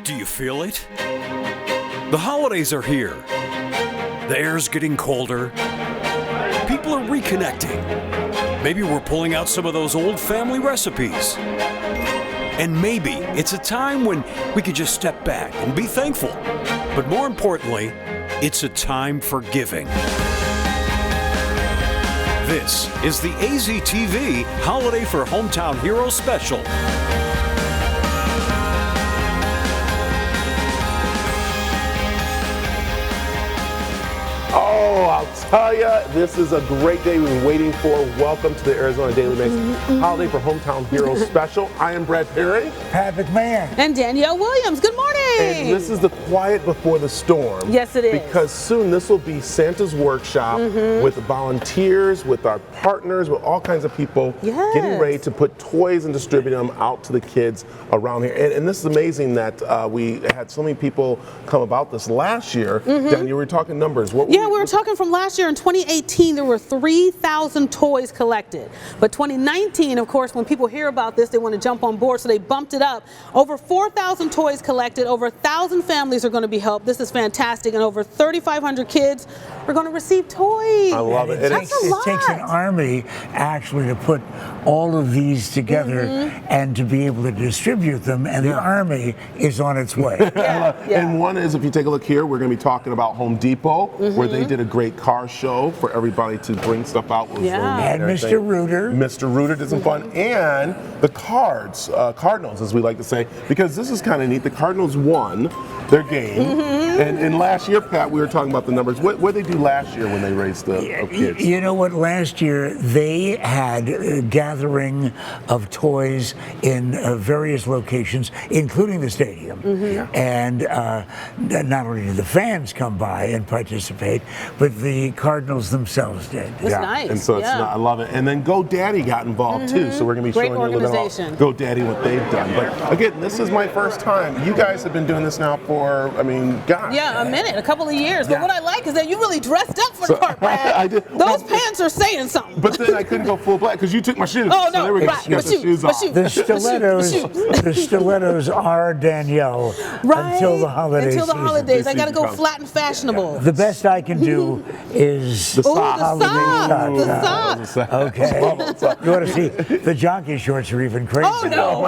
Do you feel it? The holidays are here. The air's getting colder. People are reconnecting. Maybe we're pulling out some of those old family recipes. And maybe it's a time when we could just step back and be thankful. But more importantly, it's a time for giving. This is the AZTV Holiday for Hometown Heroes Special. Oh, I'll tell you, this is a great day we've been waiting for. Welcome to the Arizona Daily Mix Holiday for Hometown Heroes Special. I am Brad Perry. Pat McMahon. And Danielle Williams. Good morning. And this is the quiet before the storm. Yes, it is. Because soon this will be Santa's workshop with volunteers, with our partners, with all kinds of people getting ready to put toys and distribute them out to the kids around here. And this is amazing that we had so many people come about this last year. Dan, you were talking numbers. We were talking from last year. In 2018, there were 3,000 toys collected. But 2019, of course, when people hear about this, they want to jump on board, so they bumped it up. Over 4,000 toys collected. Over 1,000 families are going to be helped. This is fantastic. And over 3,500 kids are going to receive toys. I love it. It takes an army actually to put all of these together and to be able to distribute them. And the army is on its way. And one is, if you take a look here, we're going to be talking about Home Depot, where they did a great car show for everybody to bring stuff out. And Mr. Reuter. Mr. Reuter did some fun. And the Cardinals, as we like to say, because this is kind of neat. The Cardinals won their game. And last year, Pat, we were talking about the numbers. What did they do last year when they raised the kids? You know what? Last year, they had a gathering of toys in various locations, including the stadium. And not only did the fans come by and participate, but the Cardinals themselves did. That's nice. And so it's I love it. And then GoDaddy got involved too. So we're going to be showing you a little bit about GoDaddy, what they've done. But again, this is my first time. You guys have been doing this now for, I mean, gosh. Yeah, a minute, a couple of years. But what I like is that you really dressed up for the part, Brad. I did. Those pants are saying something. But then I couldn't go full black because you took my shoes. Oh, no, so right. But shoes off. The stilettos are Danielle until the holidays. Until the holidays. I got to go flat and fashionable. The best I can do is the socks. Okay. You want to see, the jockey shorts are even crazy. Oh, no.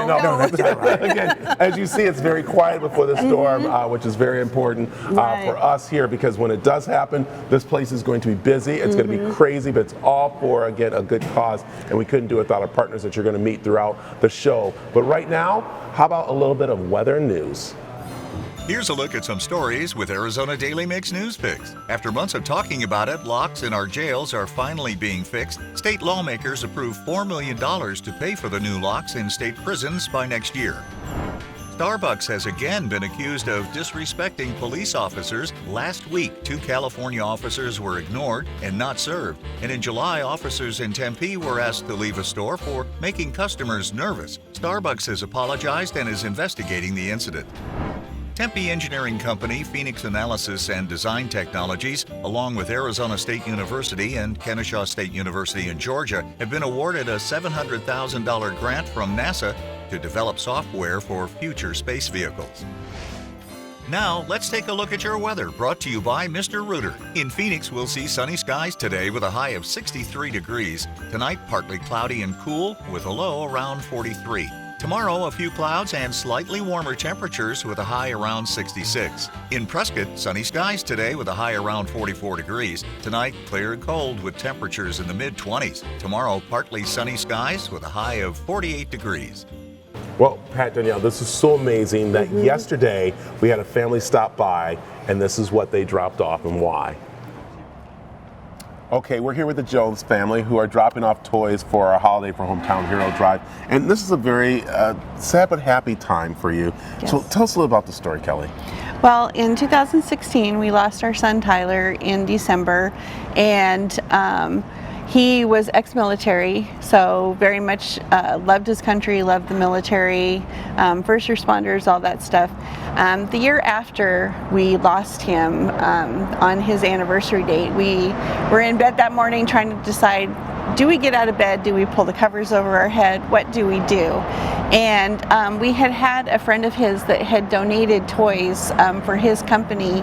No. Again, as you see, it's very quiet before the storm, which is very important for us here, because when it does happen, this place is going to be busy. It's going to be crazy, but it's all for, again, a good cause. And we couldn't do it without our partners that you're going to meet throughout the show. But right now, how about a little bit of weather news? Here's a look at some stories with Arizona Daily Mix News Picks. After months of talking about it, locks in our jails are finally being fixed. State lawmakers approved $4 million to pay for the new locks in state prisons by next year. Starbucks has again been accused of disrespecting police officers. Last week, 2 California officers were ignored and not served. And in July, officers in Tempe were asked to leave a store for making customers nervous. Starbucks has apologized and is investigating the incident. Tempe Engineering Company, Phoenix Analysis and Design Technologies, along with Arizona State University and Kennesaw State University in Georgia, have been awarded a $700,000 grant from NASA to develop software for future space vehicles. Now, let's take a look at your weather, brought to you by Mr. Reuter. In Phoenix, we'll see sunny skies today with a high of 63 degrees. Tonight, partly cloudy and cool with a low around 43. Tomorrow, a few clouds and slightly warmer temperatures with a high around 66. In Prescott, sunny skies today with a high around 44 degrees. Tonight, clear and cold with temperatures in the mid-20s. Tomorrow, partly sunny skies with a high of 48 degrees. Well, Pat, Danielle, this is so amazing that yesterday we had a family stop by, and this is what they dropped off and why. Okay, we're here with the Jones family, who are dropping off toys for our Holiday for Hometown Hero Drive. And this is a very sad but happy time for you. Yes. So tell us a little about the story, Kelly. Well, in 2016, we lost our son Tyler in December, and he was ex-military, so very much loved his country, loved the military, first responders, all that stuff. The year after we lost him, on his anniversary date, we were in bed that morning trying to decide, do we get out of bed? Do we pull the covers over our head? What do we do? And we had a friend of his that had donated toys for his company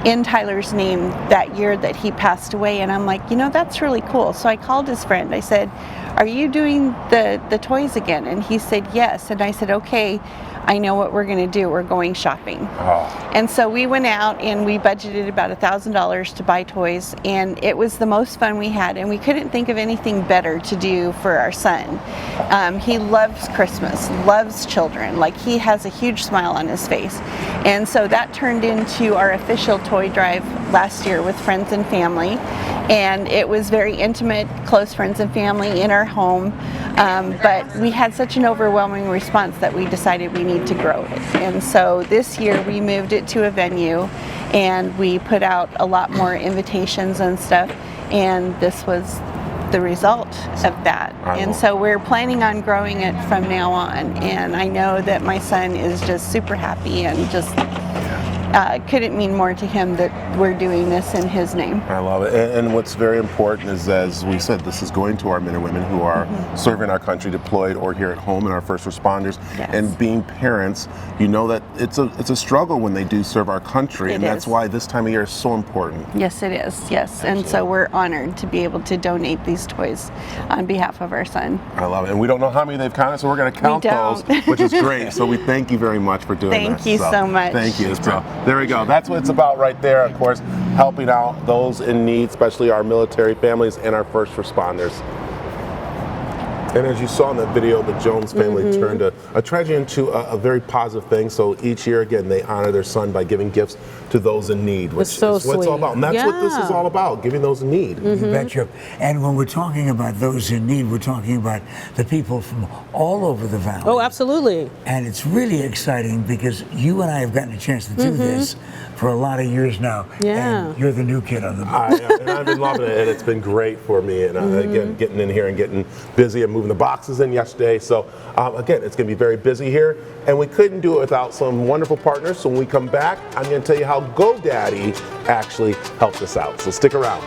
in Tyler's name that year that he passed away. And I'm like, that's really cool. So I called his friend. I said, are you doing the toys again? And he said, yes. And I said, okay, I know what we're going to do. We're going shopping. Oh. And so we went out and we budgeted about $1,000 to buy toys, and it was the most fun we had, and we couldn't think of anything better to do for our son. He loves Christmas, loves children. Like, he has a huge smile on his face. And so that turned into our official toy drive last year with friends and family. And it was very intimate, close friends and family in our home. But we had such an overwhelming response that we decided we need to grow it. And so this year we moved it to a venue, and we put out a lot more invitations and stuff. And this was the result of that. And so we're planning on growing it from now on. And I know that my son is just super happy and just couldn't mean more to him that we're doing this in his name. I love it. And what's very important is, as we said, this is going to our men and women who are serving our country, deployed or here at home, and our first responders. Yes. And being parents, you know that it's a struggle when they do serve our country, and that's why this time of year is so important. Yes, it is. Yes. Absolutely. And so we're honored to be able to donate these toys on behalf of our son. I love it. And we don't know how many they've counted, so we're going to count those, which is great. So we thank you very much for doing Thank you so much. Thank you. So there we go. That's what it's about right there, of course, helping out those in need, especially our military families and our first responders. And as you saw in that video, the Jones family turned a tragedy into a very positive thing. So each year, again, they honor their son by giving gifts to those in need, which is what it's all about. And that's what this is all about, giving those in need. You betcha. And when we're talking about those in need, we're talking about the people from all over the valley. Oh, absolutely. And it's really exciting because you and I have gotten a chance to do this for a lot of years now. Yeah. And you're the new kid on the block. I am, and I've been loving it, and it's been great for me. And again, getting in here and getting busy and moving the boxes in yesterday. So again, it's going to be very busy here, and we couldn't do it without some wonderful partners. So when we come back, I'm going to tell you how GoDaddy actually helped us out. So stick around.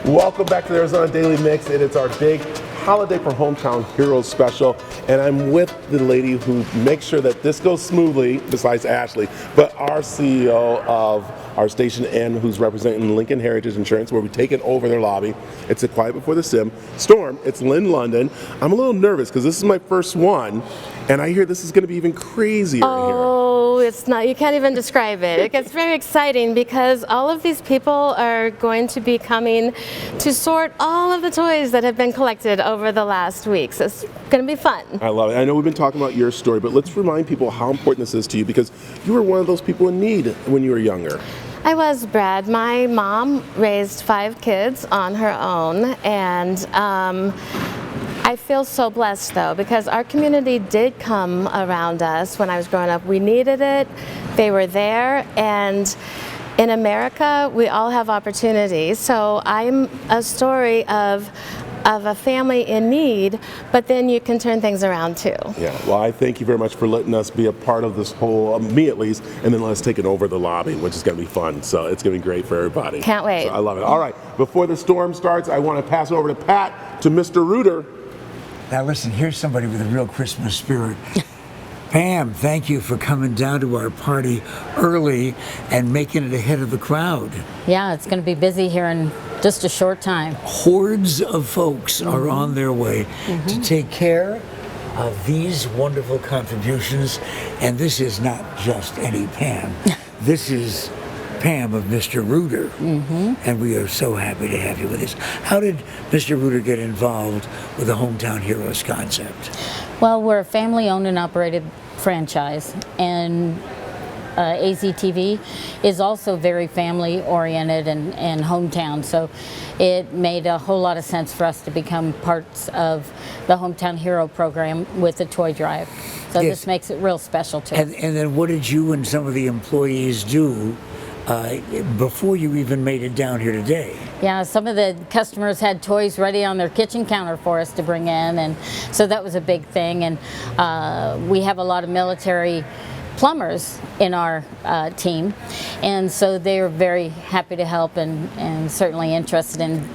Welcome back to the Arizona Daily Mix, and it's our big Holiday for Hometown Heroes special. And I'm with the lady who makes sure that this goes smoothly, besides Ashley, but our CEO of our station and who's representing Lincoln Heritage Insurance, where we take it over their lobby. It's a Quiet Before the Storm. It's Lynn London. I'm a little nervous because this is my first one, and I hear this is going to be even crazier in here. Oh, it's not. You can't even describe it. It gets very exciting because all of these people are going to be coming to sort all of the toys that have been collected over the last week. So it's going to be fun. I love it. I know we've been talking about your story, but let's remind people how important this is to you, because you were one of those people in need when you were younger. I was, Brad. My mom raised 5 kids on her own, and I feel so blessed, though, because our community did come around us when I was growing up. We needed it. They were there, and in America, we all have opportunities. So I'm a story of a family in need, but then you can turn things around too. Yeah, well, I thank you very much for letting us be a part of this whole, me at least, and then let us take it over the lobby, which is going to be fun. So it's going to be great for everybody. Can't wait. So I love it. All right, before the storm starts, I want to pass it over to Pat, to Mr. Reuter. Now listen, here's somebody with a real Christmas spirit. Pam, thank you for coming down to our party early and making it ahead of the crowd. Yeah, it's going to be busy here in just a short time. Hordes of folks are on their way to take care of these wonderful contributions. And this is not just any Pam. This is Pam of Mr. Reuter. And we are so happy to have you with us. How did Mr. Reuter get involved with the Hometown Heroes concept? Well, we're a family-owned and operated franchise, and AZTV is also very family-oriented and hometown, so it made a whole lot of sense for us to become parts of the Hometown Hero program with the toy drive. So this makes it real special to us. And then what did you and some of the employees do before you even made it down here today. Yeah, some of the customers had toys ready on their kitchen counter for us to bring in, and so that was a big thing. And we have a lot of military plumbers in our team, and so they were very happy to help and certainly interested in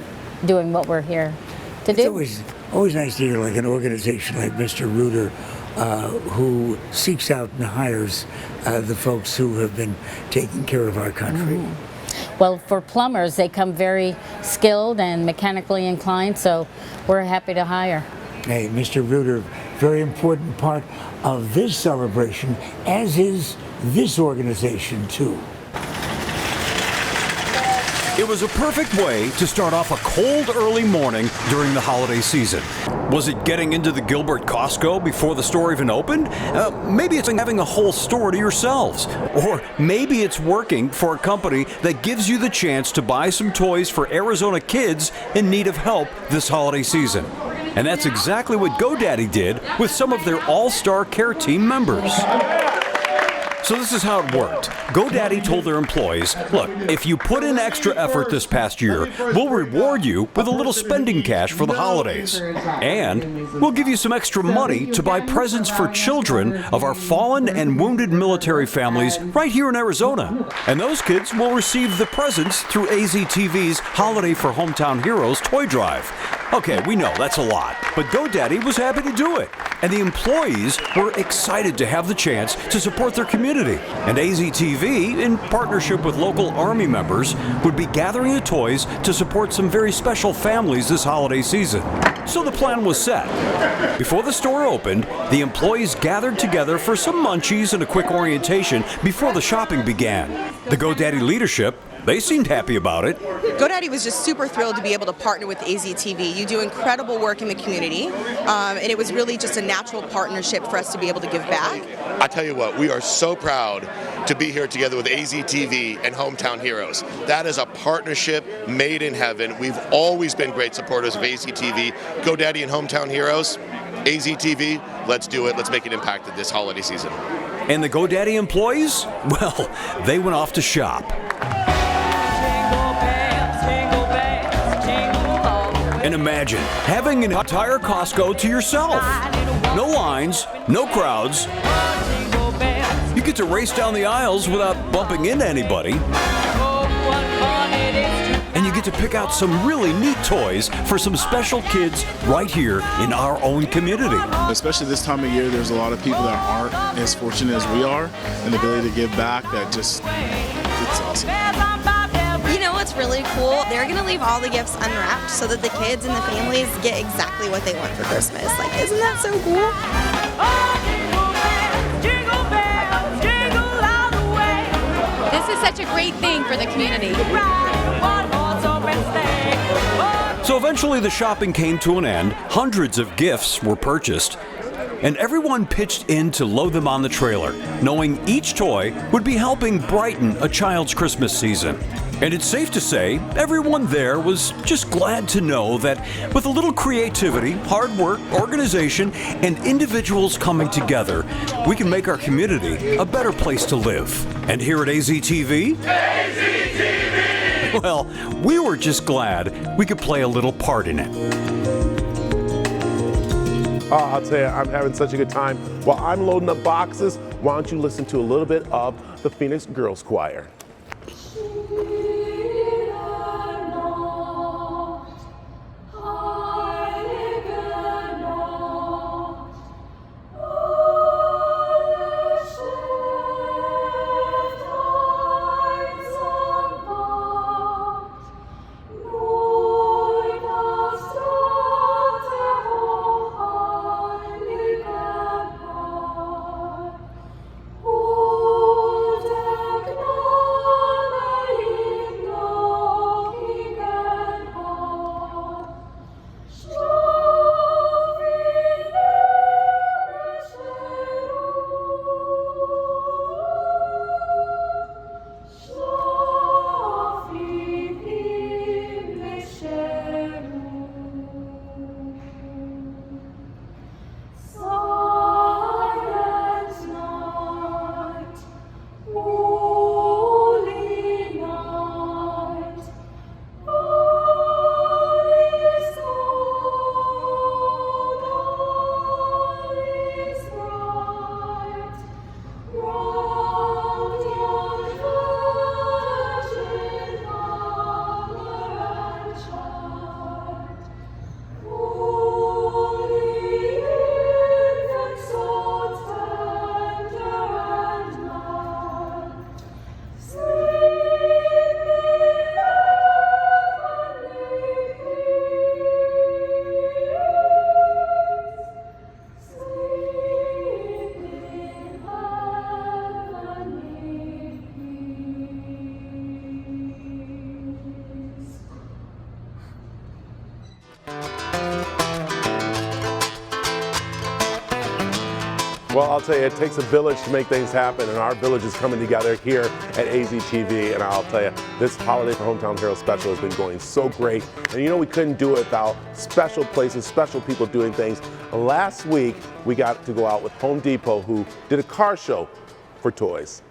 doing what we're here to do. It's always nice to hear like an organization like Mr. Reuter who seeks out and hires the folks who have been taking care of our country. Well, for plumbers, they come very skilled and mechanically inclined, so we're happy to hire. Hey, Mr. Reuter, very important part of this celebration, as is this organization too. It was a perfect way to start off a cold early morning during the holiday season. Was it getting into the Gilbert Costco before the store even opened? Maybe it's having a whole store to yourselves. Or maybe it's working for a company that gives you the chance to buy some toys for Arizona kids in need of help this holiday season. And that's exactly what GoDaddy did with some of their all-star care team members. So this is how it worked. GoDaddy told their employees, look, if you put in extra effort this past year, we'll reward you with a little spending cash for the holidays. And we'll give you some extra money to buy presents for children of our fallen and wounded military families right here in Arizona. And those kids will receive the presents through AZTV's Holiday for Hometown Heroes toy drive. Okay, we know that's a lot, but GoDaddy was happy to do it. And the employees were excited to have the chance to support their community. And AZTV, in partnership with local Army members, would be gathering the toys to support some very special families this holiday season. So the plan was set. Before the store opened, the employees gathered together for some munchies and a quick orientation before the shopping began. The GoDaddy leadership, they seemed happy about it. GoDaddy was just super thrilled to be able to partner with AZTV. You do incredible work in the community, and it was really just a natural partnership for us to be able to give back. I tell you what, we are so proud to be here together with AZTV and Hometown Heroes. That is a partnership made in heaven. We've always been great supporters of AZTV, GoDaddy and Hometown Heroes. AZTV, let's do it. Let's make an impact this holiday season. And the GoDaddy employees? Well, they went off to shop. And imagine having an entire Costco to yourself. No lines, no crowds. You get to race down the aisles without bumping into anybody. And you get to pick out some really neat toys for some special kids right here in our own community. Especially this time of year, there's a lot of people that aren't as fortunate as we are, and the ability to give back, it's awesome. You know what's really cool? They're going to leave all the gifts unwrapped so that the kids and the families get exactly what they want for Christmas. Like, isn't that so cool? This is such a great thing for the community. So eventually the shopping came to an end, hundreds of gifts were purchased, and everyone pitched in to load them on the trailer, knowing each toy would be helping brighten a child's Christmas season. And it's safe to say, everyone there was just glad to know that with a little creativity, hard work, organization, and individuals coming together, we can make our community a better place to live. And here at AZTV, well, we were just glad we could play a little part in it. Oh, I'll tell you, I'm having such a good time. While I'm loading up boxes, why don't you listen to a little bit of the Phoenix Girls Choir. Well, I'll tell you, it takes a village to make things happen, and our village is coming together here at AZTV. And I'll tell you, this Holiday for Hometown Heroes special has been going so great. And you know, we couldn't do it without special places, special people doing things. Last week, we got to go out with Home Depot, who did a car show for toys.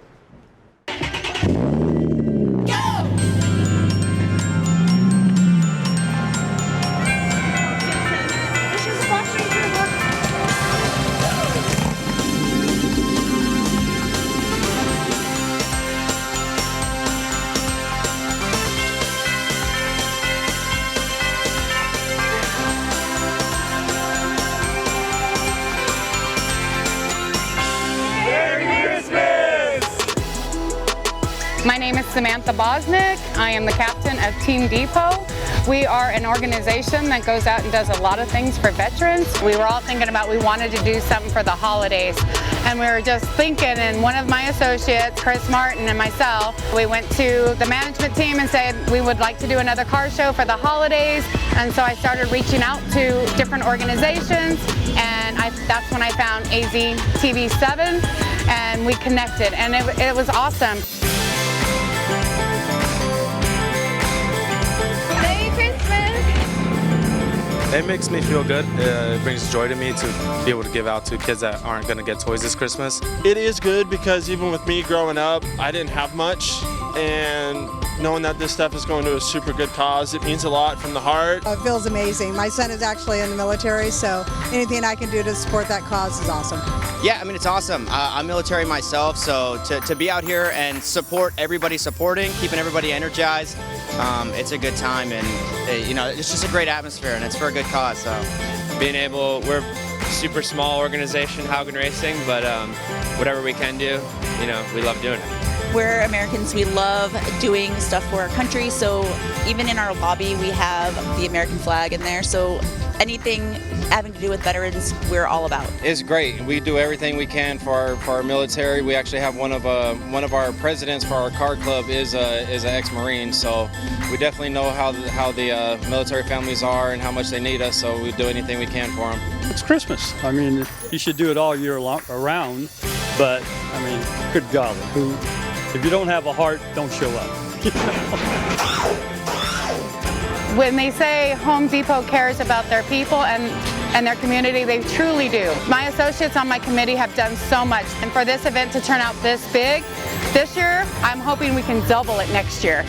My name is Samantha Bosnick. I am the captain of Team Depot. We are an organization that goes out and does a lot of things for veterans. We were all thinking about we wanted to do something for the holidays. And we were just thinking, and one of my associates, Chris Martin, and myself, we went to the management team and said we would like to do another car show for the holidays. And so I started reaching out to different organizations, and that's when I found AZTV 7, and we connected, and it was awesome. It makes me feel good. It brings joy to me to be able to give out to kids that aren't going to get toys this Christmas. It is good because even with me growing up, I didn't have much, and knowing that this stuff is going to a super good cause, it means a lot from the heart. It feels amazing. My son is actually in the military, so anything I can do to support that cause is awesome. Yeah, I mean, it's awesome. I'm military myself, so to be out here and support everybody supporting, keeping everybody energized, it's a good time, and you know, it's just a great atmosphere, and it's for a good cause. So we're a super small organization, Haugen Racing, but whatever we can do, you know, we love doing it. We're Americans. We love doing stuff for our country, so even in our lobby we have the American flag in there, so anything having to do with veterans, we're all about. It's great. We do everything we can for our military. We actually have one of our presidents for our car club is an ex-Marine, so we definitely know how the military families are and how much they need us, so we do anything we can for them. It's Christmas. I mean, you should do it all year around, but I mean, good golly, if you don't have a heart, don't show up. When they say Home Depot cares about their people and their community, they truly do. My associates on my committee have done so much, and for this event to turn out this big this year, I'm hoping we can double it next year.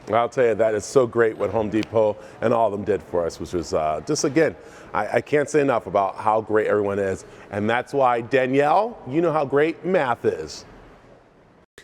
I'll tell you, that is so great what Home Depot and all of them did for us, which was just, again, I can't say enough about how great everyone is. And that's why, Danielle, you know how great math is.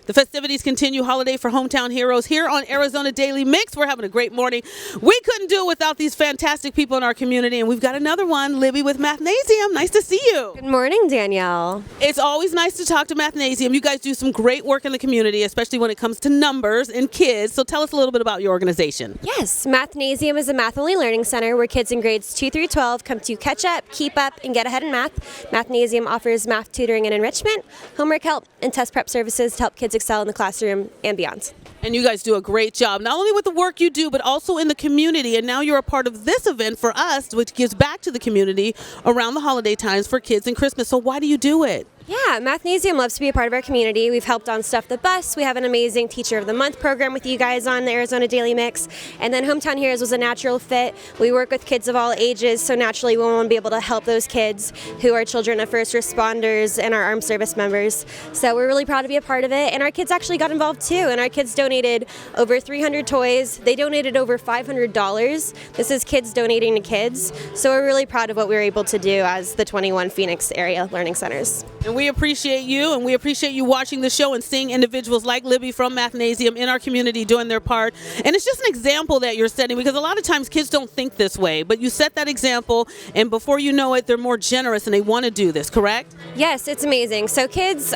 The festivities continue. Holiday for Hometown Heroes here on Arizona Daily Mix. We're having a great morning. We couldn't do it without these fantastic people in our community, and we've got another one, Libby with Mathnasium. Nice to see you. Good morning, Danielle. It's always nice to talk to Mathnasium. You guys do some great work in the community, especially when it comes to numbers and kids. So tell us a little bit about your organization. Yes, Mathnasium is a math-only learning center where kids in grades 2 through 12 come to catch up, keep up, and get ahead in math. Mathnasium offers math tutoring and enrichment, homework help, and test prep services to help kids excel in the classroom and beyond. And you guys do a great job, not only with the work you do, but also in the community. And now you're a part of this event for us, which gives back to the community around the holiday times for kids and Christmas. So why do you do it? Yeah, Mathnasium loves to be a part of our community. We've helped on Stuff the Bus. We have an amazing Teacher of the Month program with you guys on the Arizona Daily Mix. And then Hometown Heroes was a natural fit. We work with kids of all ages, so naturally we want to be able to help those kids who are children of first responders and our armed service members. So we're really proud to be a part of it. And our kids actually got involved too. And our kids donated over 300 toys. They donated over $500. This is kids donating to kids. So we're really proud of what we were able to do as the 21 Phoenix area learning centers. And we appreciate you, and we appreciate you watching the show and seeing individuals like Libby from Mathnasium in our community doing their part. And it's just an example that you're setting, because a lot of times kids don't think this way, but you set that example, and before you know it, they're more generous and they want to do this, correct? Yes, it's amazing. So kids,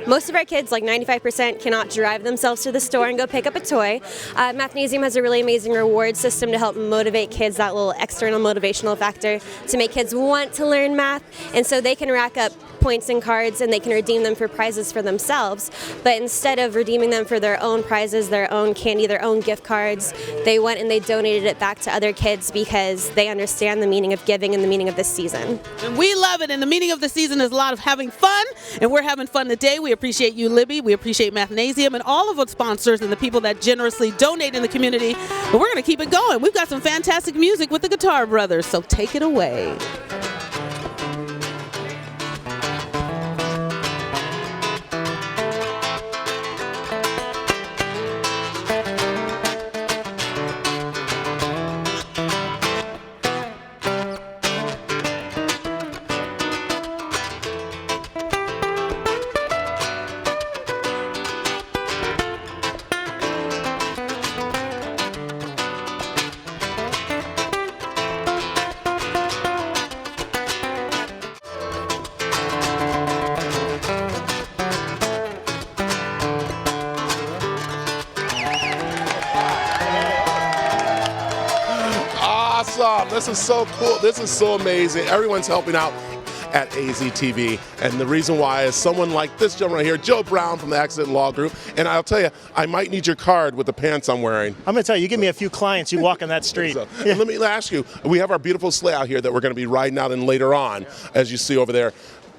Most of our kids, like 95%, cannot drive themselves to the store and go pick up a toy. Mathnasium has a really amazing reward system to help motivate kids, that little external motivational factor to make kids want to learn math, and so they can rack up points and cards and they can redeem them for prizes for themselves. But instead of redeeming them for their own prizes, their own candy, their own gift cards, they went and they donated it back to other kids because they understand the meaning of giving and the meaning of this season. And we love it, and the meaning of the season is a lot of having fun, and we're having fun today. We appreciate you, Libby. We appreciate Mathnasium and all of our sponsors and the people that generously donate in the community. But we're going to keep it going. We've got some fantastic music with the Guitar Brothers, so take it away. Awesome. This is so cool. This is so amazing. Everyone's helping out at AZTV, and the reason why is someone like this gentleman right here, Joe Brown from the Accident Law Group, and I'll tell you, I might need your card with the pants I'm wearing. I'm going to tell you, you give me a few clients, you walk on that street. So, let me ask you, we have our beautiful sleigh out here that we're going to be riding out in later on, as you see over there.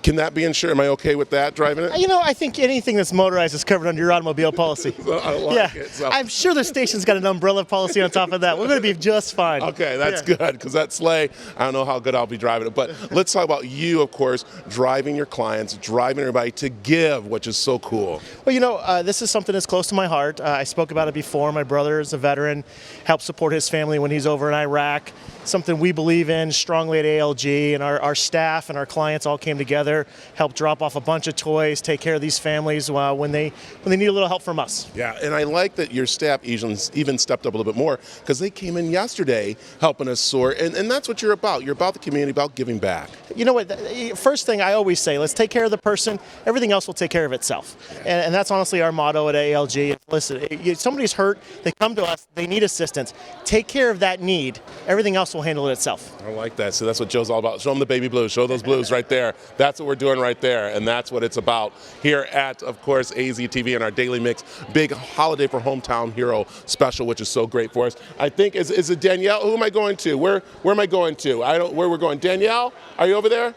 Can that be insured? Am I okay with that, driving it? You know, I think anything that's motorized is covered under your automobile policy. I like it. So. I'm sure the station's got an umbrella policy on top of that. We're going to be just fine. Okay, that's good, because that sleigh, I don't know how good I'll be driving it. But let's talk about you, of course, driving your clients, driving everybody to give, which is so cool. Well, you know, this is something that's close to my heart. I spoke about it before. My brother is a veteran, helped support his family when he's over in Iraq. Something we believe in strongly at ALG, and our staff and our clients all came together, helped drop off a bunch of toys, take care of these families when they need a little help from us. Yeah, and I like that your staff even stepped up a little bit more, because they came in yesterday helping us sort, and that's what you're about. You're about the community, about giving back. You know what, first thing I always say, let's take care of the person, everything else will take care of itself. And that's honestly our motto at ALG. Listen, if somebody's hurt, they come to us, they need assistance. Take care of that need, everything else will handle it itself. I like that. So that's what Joe's all about. Show them the baby blues. Show those blues right there. That's what we're doing right there, and that's what it's about here at, of course, AZTV and our Daily Mix big Holiday for Hometown Hero special, which is so great for us. I think, is it Danielle? Who am I going to? Where am I going to? Where we're going. Danielle, are you over there?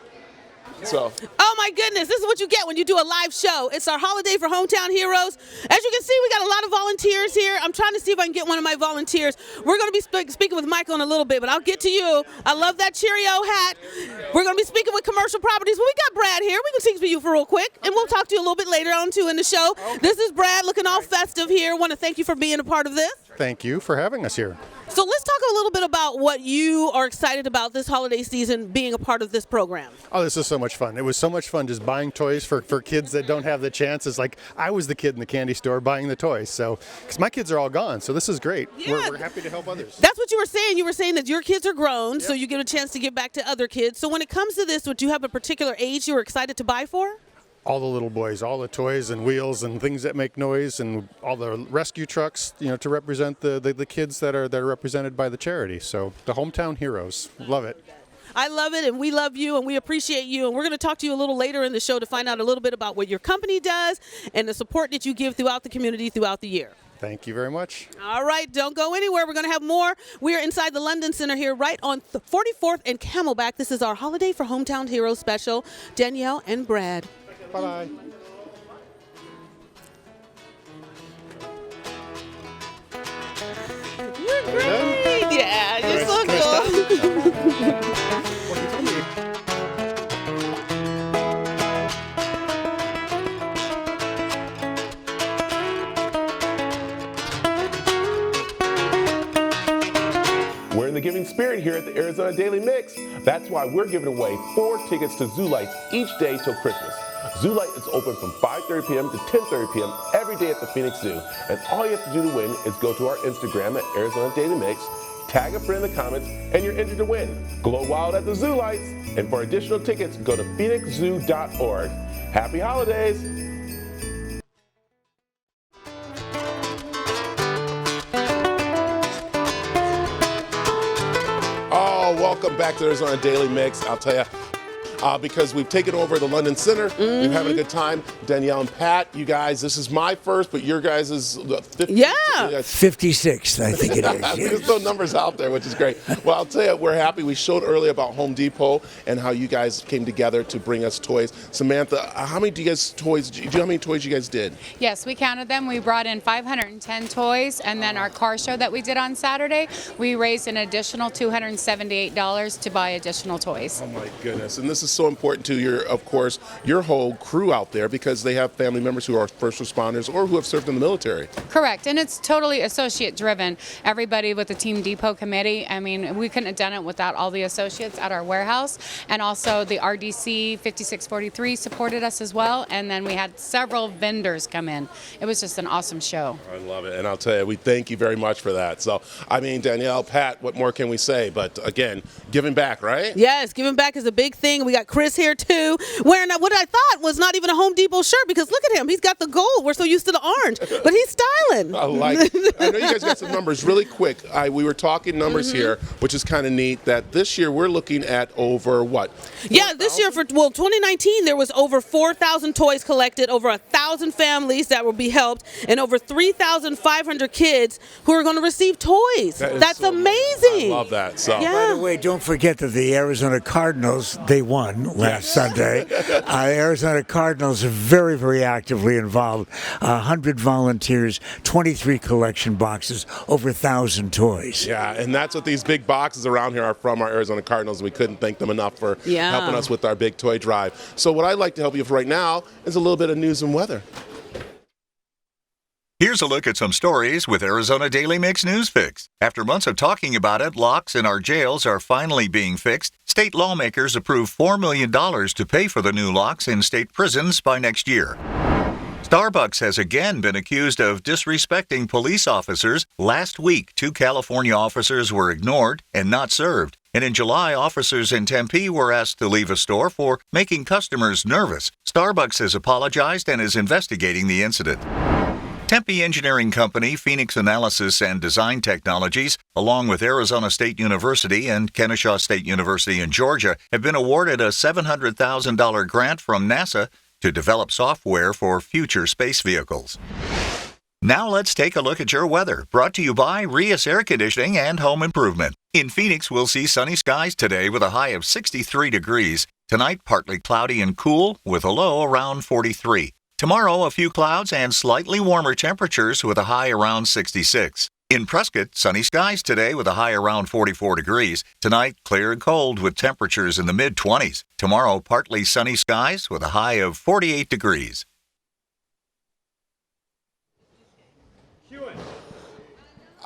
So. Oh my goodness, this is what you get when you do a live show. It's our Holiday for Hometown Heroes. As you can see, we got a lot of volunteers here. I'm trying to see if I can get one of my volunteers. We're going to be speaking with Michael in a little bit, but I'll get to you. I love that Cheerio hat. We're going to be speaking with commercial properties. Well, we got Brad here. We can speak to you for real quick, and we'll talk to you a little bit later on too in the show. Okay. This is Brad looking all festive here. Want to thank you for being a part of this. Thank you for having us here. So let's talk a little bit about what you are excited about this holiday season being a part of this program. Oh, this is so much fun. It was so much fun just buying toys for kids that don't have the chance. It's like I was the kid in the candy store buying the toys. So, because my kids are all gone, so this is great. Yeah. We're happy to help others. That's what you were saying. You were saying that your kids are grown, so you get a chance to give back to other kids. So when it comes to this, would you have a particular age you were excited to buy for? All the little boys, all the toys and wheels and things that make noise, and all the rescue trucks, to represent the kids that are represented by the charity. So the hometown heroes, love it. I love it, and we love you, and we appreciate you. And we're going to talk to you a little later in the show to find out a little bit about what your company does and the support that you give throughout the community throughout the year. Thank you very much. All right, don't go anywhere. We're going to have more. We are inside the London Center here right on 44th and Camelback. This is our Holiday for Hometown Heroes special. Danielle and Brad. Bye-bye. You're great. Yeah, you're so cool. We're in the giving spirit here at the Arizona Daily Mix. That's why we're giving away 4 tickets to Zoo Lights each day till Christmas. Zoo Light is open from 5:30 p.m. to 10:30 p.m. every day at the Phoenix Zoo. And all you have to do to win is go to our Instagram at Arizona Daily Mix, tag a friend in the comments, and you're entered to win. Glow wild at the Zoo Lights. And for additional tickets, go to phoenixzoo.org. Happy holidays! welcome back to Arizona Daily Mix. I'll tell you, because we've taken over the London Center. We're having a good time. Danielle and Pat, you guys, this is my first, but your guys is 50. Yeah. 56th, I think it is. We just throw numbers out there, which is great. Well, I'll tell you, we're happy. We showed earlier about Home Depot and how you guys came together to bring us toys. Samantha, how many toys you guys did? Yes, we counted them. We brought in 510 toys, and then our car show that we did on Saturday, we raised an additional $278 to buy additional toys. Oh my goodness. And this is so important to your whole crew out there, because they have family members who are first responders or who have served in the military. Correct, and it's totally associate driven. Everybody with the Team Depot committee, I mean, we couldn't have done it without all the associates at our warehouse, and also the RDC 5643 supported us as well, and then we had several vendors come in. It was just an awesome show. I love it, and I'll tell you, we thank you very much for that. So, I mean, Danielle, Pat, what more can we say? But again, giving back, right? Yes, giving back is a big thing. We got Chris here too, wearing what I thought was not even a Home Depot shirt, because look at him. He's got the gold. We're so used to the orange, but he's styling. I like it. I know you guys got some numbers really quick. We were talking numbers here, which is kind of neat, that this year we're looking at over what? Yeah, this year 2019, there was over 4,000 toys collected, over 1,000 families that will be helped, and over 3,500 kids who are going to receive toys. That's so amazing. I love that. So. Yeah. By the way, don't forget that the Arizona Cardinals, they won last Sunday. Arizona Cardinals are very, very actively involved. 100 volunteers, 23 collection boxes, over 1,000 toys. Yeah, and that's what these big boxes around here are from, our Arizona Cardinals. We couldn't thank them enough for helping us with our big toy drive. So what I'd like to help you with right now is a little bit of news and weather. Here's a look at some stories with Arizona Daily Mix News Fix. After months of talking about it, locks in our jails are finally being fixed. State lawmakers approved $4 million to pay for the new locks in state prisons by next year. Starbucks has again been accused of disrespecting police officers. Last week, 2 California officers were ignored and not served. And in July, officers in Tempe were asked to leave a store for making customers nervous. Starbucks has apologized and is investigating the incident. Tempe Engineering Company, Phoenix Analysis and Design Technologies, along with Arizona State University and Kennesaw State University in Georgia, have been awarded a $700,000 grant from NASA to develop software for future space vehicles. Now let's take a look at your weather, brought to you by Rias Air Conditioning and Home Improvement. In Phoenix, we'll see sunny skies today with a high of 63 degrees. Tonight, partly cloudy and cool with a low around 43. Tomorrow, a few clouds and slightly warmer temperatures with a high around 66. In Prescott, sunny skies today with a high around 44 degrees. Tonight, clear and cold with temperatures in the mid-20s. Tomorrow, partly sunny skies with a high of 48 degrees.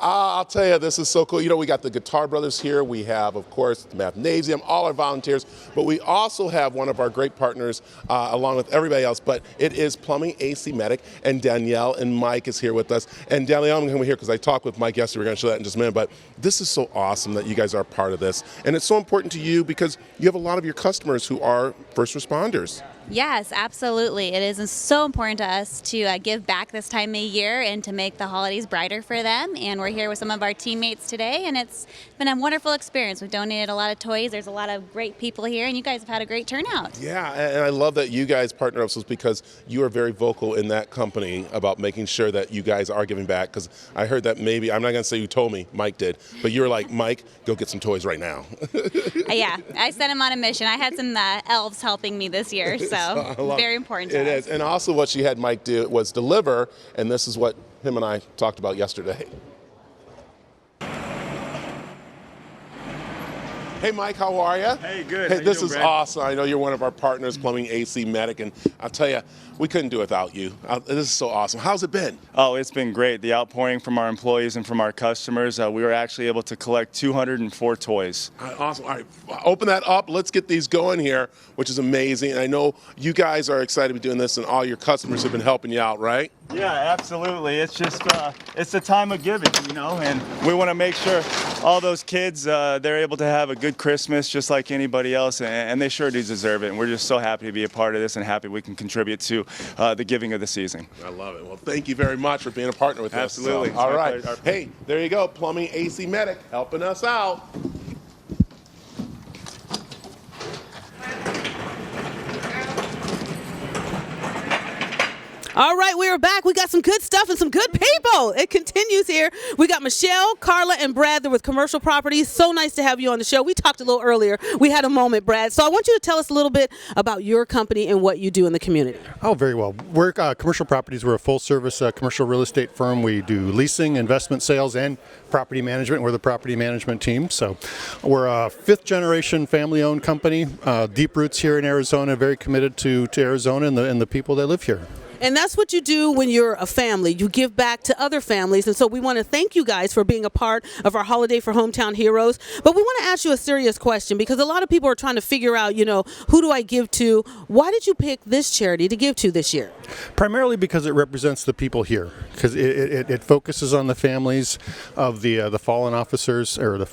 I'll tell you, this is so cool. You know, we got the Guitar Brothers here. We have, of course, the Mathnasium, all our volunteers. But we also have one of our great partners, along with everybody else. But it is Plumbing AC Medic, and Danielle and Mike is here with us. And Danielle, I'm going to come here because I talked with Mike yesterday. We're going to show that in just a minute. But this is so awesome that you guys are part of this. And it's so important to you because you have a lot of your customers who are first responders. Yes, absolutely. It is so important to us to give back this time of year and to make the holidays brighter for them. And we're here with some of our teammates today, and it's been a wonderful experience. We've donated a lot of toys. There's a lot of great people here, and you guys have had a great turnout. Yeah, and I love that you guys partner up with us because you are very vocal in that company about making sure that you guys are giving back. Because I heard that maybe, I'm not going to say you told me, Mike did, but you were like, Mike, go get some toys right now. Yeah, I sent him on a mission. I had some elves helping me this year, so very important to us. It is, and also what she had Mike do was deliver, and this is what him and I talked about yesterday. Hey, Mike, how are you? Hey, good. Hey, how this you doing, is Brad? awesome. I know you're one of our partners, Plumbing AC Medic, and I'll tell you, we couldn't do it without you. This is so awesome. How's it been? Oh, it's been great. The outpouring from our employees and from our customers, we were actually able to collect 204 toys. Awesome. All right, open that up. Let's get these going here, which is amazing. And I know you guys are excited to be doing this, and all your customers have been helping you out, right? Yeah, absolutely. It's just, it's the time of giving, you know, and we want to make sure all those kids, they're able to have a good Christmas just like anybody else, and they sure do deserve it. And we're just so happy to be a part of this and happy we can contribute to the giving of the season. I love it. Well, thank you very much for being a partner with us. Absolutely. All right. Hey, there you go. Plumbing AC Medic helping us out. All right, we are back. We got some good stuff and some good people. It continues here. We got Michelle, Carla, and Brad. They're with Commercial Properties. So nice to have you on the show. We talked a little earlier. We had a moment, Brad. So I want you to tell us a little bit about your company and what you do in the community. Oh, very well. We're Commercial Properties. We're a full-service commercial real estate firm. We do leasing, investment sales, and property management. We're the property management team. So we're a fifth-generation family-owned company. Deep roots here in Arizona. Very committed to Arizona and the people that live here. And that's what you do when you're a family. You give back to other families. And so we want to thank you guys for being a part of our Holiday for Hometown Heroes. But we want to ask you a serious question because a lot of people are trying to figure out, who do I give to? Why did you pick this charity to give to this year? Primarily because it represents the people here. Because it focuses on the families of the fallen officers, or the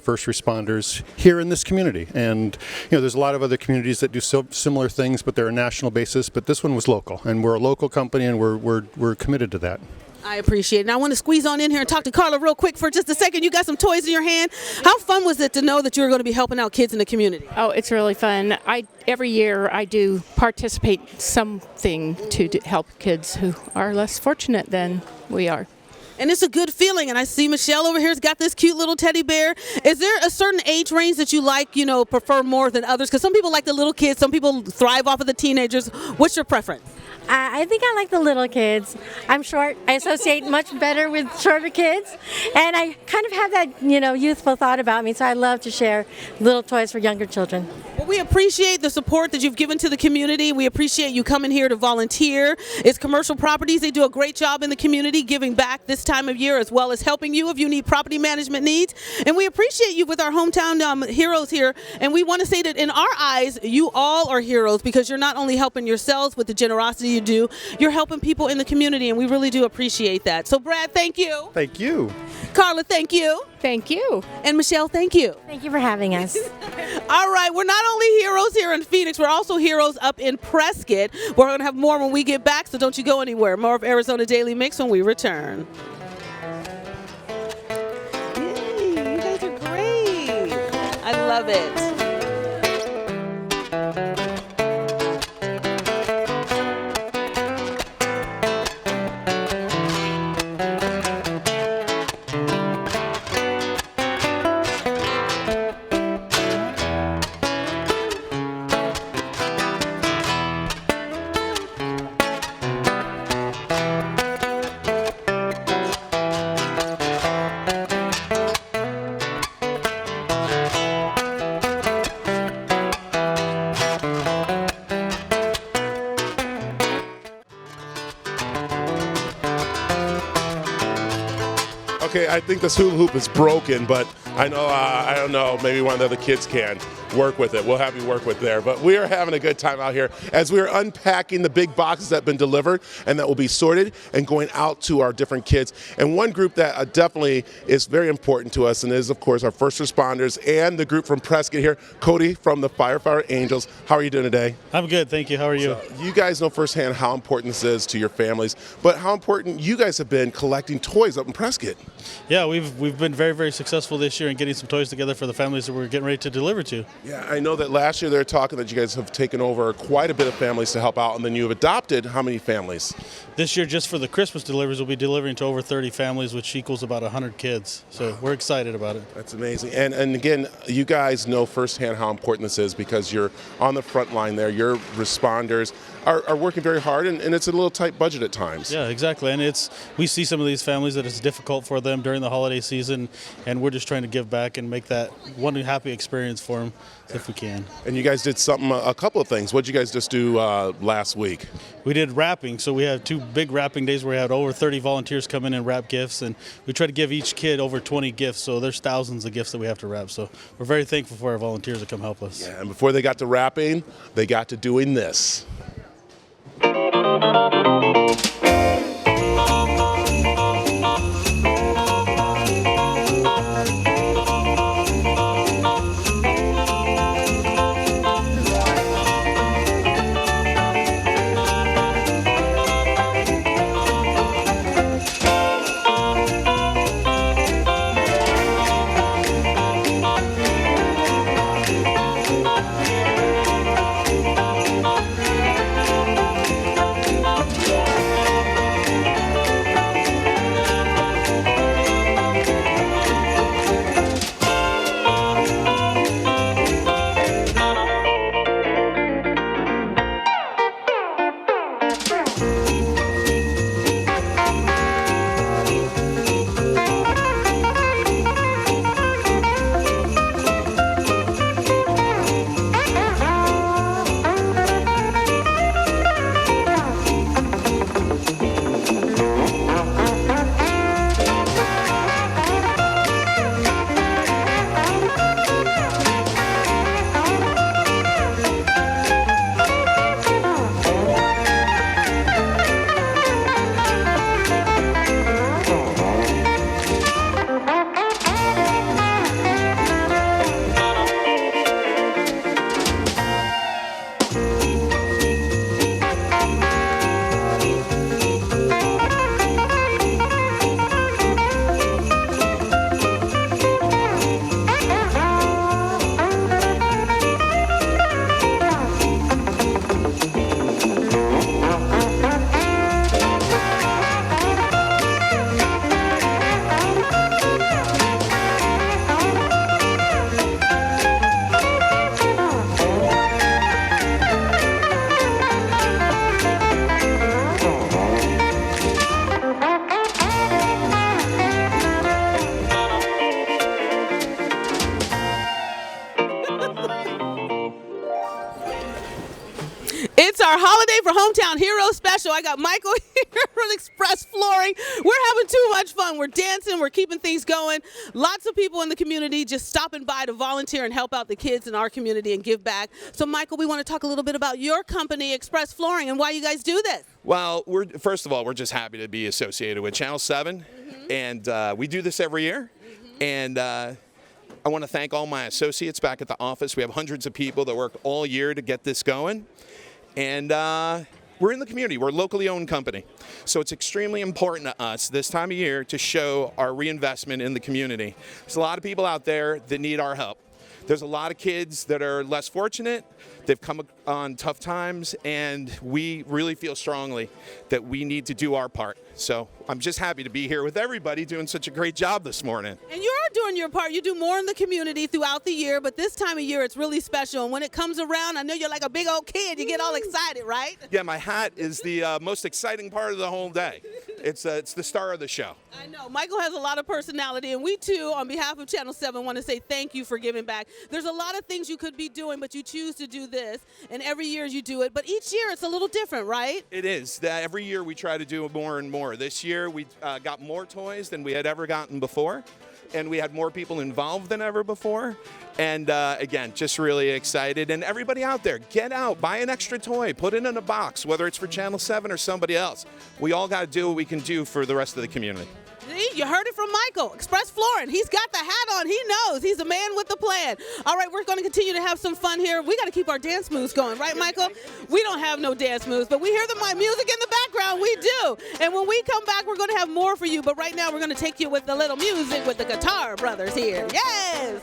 first responders here in this community. And there's a lot of other communities that do similar things, but they're a national basis. But this one was local, and we're a local company, and we're committed to that. I appreciate it. And I want to squeeze on in here and talk to Carla real quick for just a second. You got some toys in your hand. How fun was it to know that you were going to be helping out kids in the community? Oh, it's really fun. Every year I do participate something to help kids who are less fortunate than we are. And it's a good feeling. And I see Michelle over here has got this cute little teddy bear. Is there a certain age range that you like, prefer more than others? Because some people like the little kids. Some people thrive off of the teenagers. What's your preference? I think I like the little kids. I'm short. I associate much better with shorter kids. And I kind of have that, youthful thought about me. So I love to share little toys for younger children. Well, we appreciate the support that you've given to the community. We appreciate you coming here to volunteer. It's Commercial Properties. They do a great job in the community giving back this time of year, as well as helping you if you need property management needs. And we appreciate you with our hometown heroes here. And we want to say that in our eyes, you all are heroes because you're not only helping yourselves with the generosity you do, you're helping people in the community, and we really do appreciate that. So Brad, thank you. Thank you. Carla, thank you. Thank you. And Michelle, thank you. Thank you for having us. All right, we're not only heroes here in Phoenix, we're also heroes up in Prescott. We're going to have more when we get back, so don't you go anywhere. More of Arizona Daily Mix when we return. Yay, you guys are great. I love it. Okay, I think this hula hoop is broken, but I know, I don't know, maybe one of the other kids can work with it. We'll have you work with there. But we are having a good time out here as we are unpacking the big boxes that have been delivered and that will be sorted and going out to our different kids. And one group that definitely is very important to us and is, of course, our first responders and the group from Prescott here. Cody from the Firefighter Angels. How are you doing today? I'm good, thank you. How are you? So, you guys know firsthand how important this is to your families, but how important you guys have been collecting toys up in Prescott. Yeah, we've been very, very successful this year in getting some toys together for the families that we're getting ready to deliver to. Yeah, I know that last year they were talking that you guys have taken over quite a bit of families to help out, and then you have adopted how many families? This year, just for the Christmas deliveries, we'll be delivering to over 30 families, which equals about 100 kids. So we're excited about it. That's amazing. And again, you guys know firsthand how important this is because you're on the front line there. Your responders are working very hard, and it's a little tight budget at times. Yeah, exactly. And we see some of these families that it's difficult for them during the holiday season, and we're just trying to give back and make that one happy experience for them if we can. And you guys did a couple of things. What did you guys just do last week? We did wrapping. So we had 2 big wrapping days where we had over 30 volunteers come in and wrap gifts, and we try to give each kid over 20 gifts. So there's thousands of gifts that we have to wrap. So we're very thankful for our volunteers that come help us. Yeah, and before they got to wrapping, they got to doing this. our Holiday for Hometown Hero special. I got Michael here from Express Flooring. We're having too much fun. We're dancing. We're keeping things going. Lots of people in the community just stopping by to volunteer and help out the kids in our community and give back. So, Michael, we want to talk a little bit about your company, Express Flooring, and why you guys do this. Well, first of all, we're just happy to be associated with Channel 7, and we do this every year. And I want to thank all my associates back at the office. We have hundreds of people that work all year to get this going. And we're in the community. We're a locally owned company. So it's extremely important to us this time of year to show our reinvestment in the community. There's a lot of people out there that need our help. There's a lot of kids that are less fortunate. They've come on tough times, and we really feel strongly that we need to do our part. So I'm just happy to be here with everybody doing such a great job this morning. And you are doing your part. You do more in the community throughout the year, but this time of year it's really special. And when it comes around, I know you're like a big old kid. You get all excited, right? Yeah, my hat is the most exciting part of the whole day. It's the star of the show. I know. Michael has a lot of personality, and we too, on behalf of Channel 7, want to say thank you for giving back. There's a lot of things you could be doing, but you choose to do this, and every year you do it. But each year it's a little different, right? It is. Every year we try to do more and more. This year we got more toys than we had ever gotten before, and we had more people involved than ever before. And again, just really excited. And everybody out there, get out, buy an extra toy, put it in a box, whether it's for Channel 7 or somebody else. We all got to do what we can do for the rest of the community. See, you heard it from Michael. Express Flooring. He's got the hat on. He knows. He's a man with a plan. All right, we're going to continue to have some fun here. We got to keep our dance moves going, right, Michael? We don't have no dance moves, but we hear my music in the background. We do. And when we come back, we're going to have more for you. But right now, we're going to take you with a little music with the Guitar Brothers here. Yes!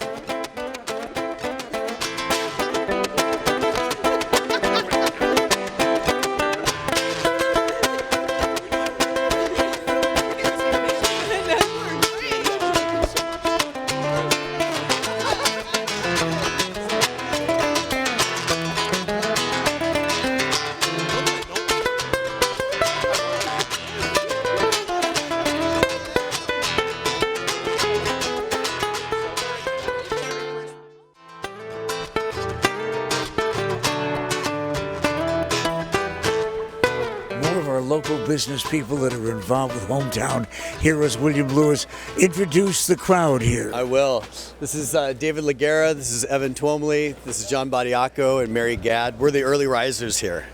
Local business people that are involved with Hometown Heroes. William Lewis, introduce the crowd here. I will. This is David Laguerra, this is Evan Twomley, this is John Badiaco and Mary Gadd. We're the early risers here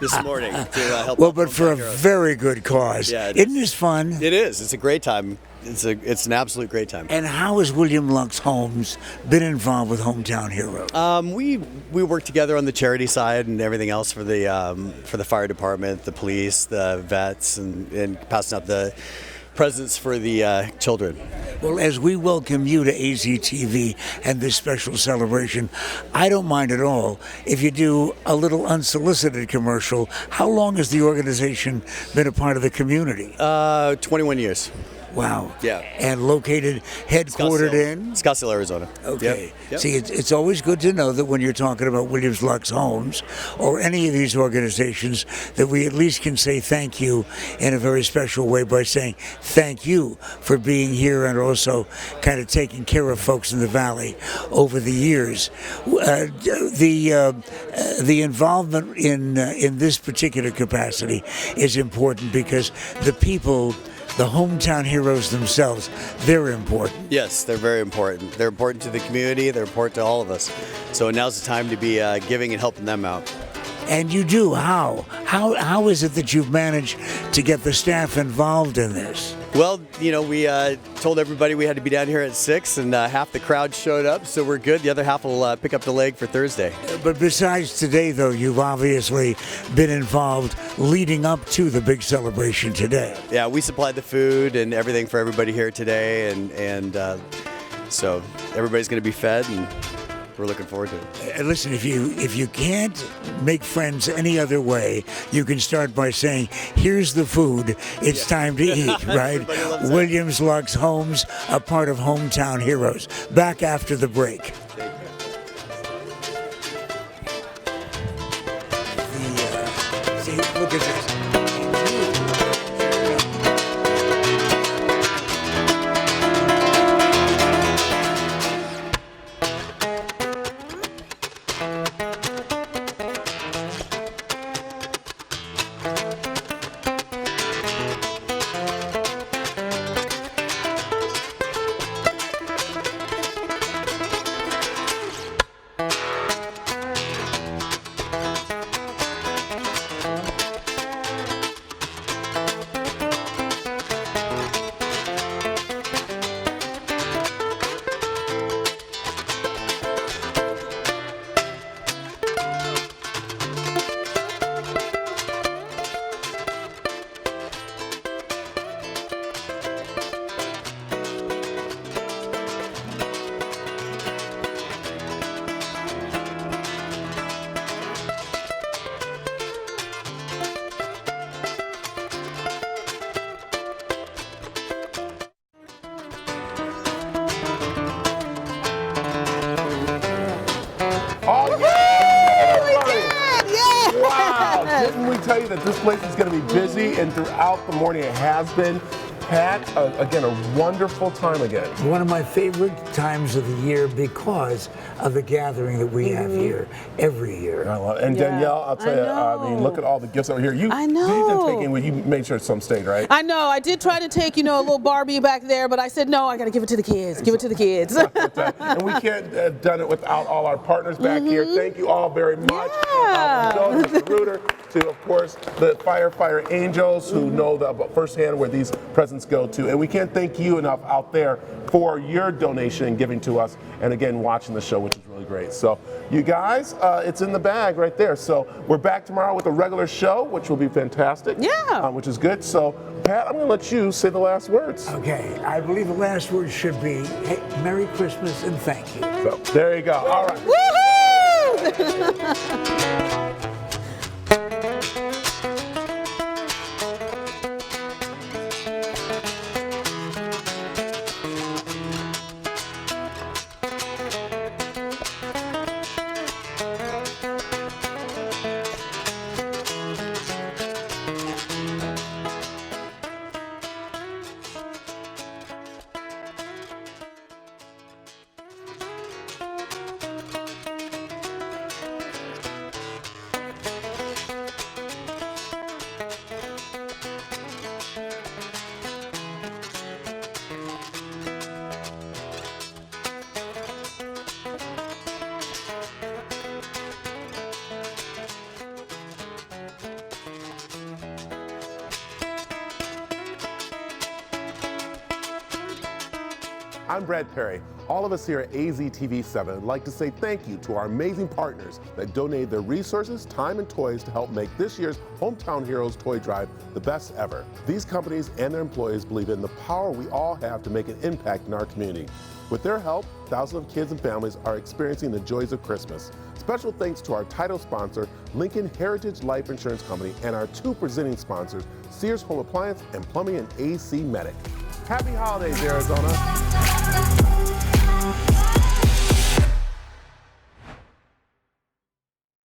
this morning to help. Well, but for a very good cause. Yeah, Isn't this fun? It is. It's a great time. It's an absolute great time. And how has William Lux Holmes been involved with Hometown Heroes? We work together on the charity side and everything else for the fire department, the police, the vets, and passing out the presents for the children. Well, as we welcome you to AZTV and this special celebration, I don't mind at all if you do a little unsolicited commercial. How long has the organization been a part of the community? 21 years. Wow. Yeah. And located, headquartered in? Scottsdale, Arizona. Okay. Yep. See, it's always good to know that when you're talking about Williams Lux Homes or any of these organizations, that we at least can say thank you in a very special way by saying thank you for being here and also kind of taking care of folks in the Valley over the years. The involvement in this particular capacity is important because the people, the Hometown Heroes themselves, they're important. Yes, they're very important. They're important to the community. They're important to all of us. So now's the time to be giving and helping them out. And you do. How? How is it that you've managed to get the staff involved in this? Well, we told everybody we had to be down here at 6, and half the crowd showed up, so we're good. The other half will pick up the leg for Thursday. But besides today, though, you've obviously been involved leading up to the big celebration today. Yeah, we supplied the food and everything for everybody here today, and so everybody's going to be fed, and we're looking forward to it. Listen, if you can't make friends any other way, you can start by saying, "Here's the food. It's time to eat." Right? Williams Lux Homes, a part of Hometown Heroes. Back after the break. Look at this. tell you that this place is going to be busy, and throughout the morning it has been. Pat, again, a wonderful time again. One of my favorite times of the year because of the gathering that we have here every year. And Danielle, I'll tell you, I mean, look at all the gifts over here. You made sure some stayed, right? I know. I did try to take, a little Barbie back there, but I said, no, I got to give it to the kids. Give it to the kids. And we can't have done it without all our partners back here. Thank you all very much. Yeah. From Joe, Mr. Reuter, to, of course, the Firefighter Angels, who know firsthand where these presents go to. And we can't thank you enough out there for your donation and giving to us, and again, watching the show, which is really great. So, you guys, it's in the bag right there. So, we're back tomorrow with a regular show, which will be fantastic. Yeah. Which is good. So, Pat, I'm going to let you say the last words. Okay. I believe the last words should be, hey, Merry Christmas and thank you. So, there you go. All right. Woohoo! I'm Brad Perry. All of us here at AZTV 7 would like to say thank you to our amazing partners that donated their resources, time, and toys to help make this year's Hometown Heroes Toy Drive the best ever. These companies and their employees believe in the power we all have to make an impact in our community. With their help, thousands of kids and families are experiencing the joys of Christmas. Special thanks to our title sponsor, Lincoln Heritage Life Insurance Company, and our two presenting sponsors, Sears Home Appliance and Plumbing and AC Medic. Happy holidays, Arizona.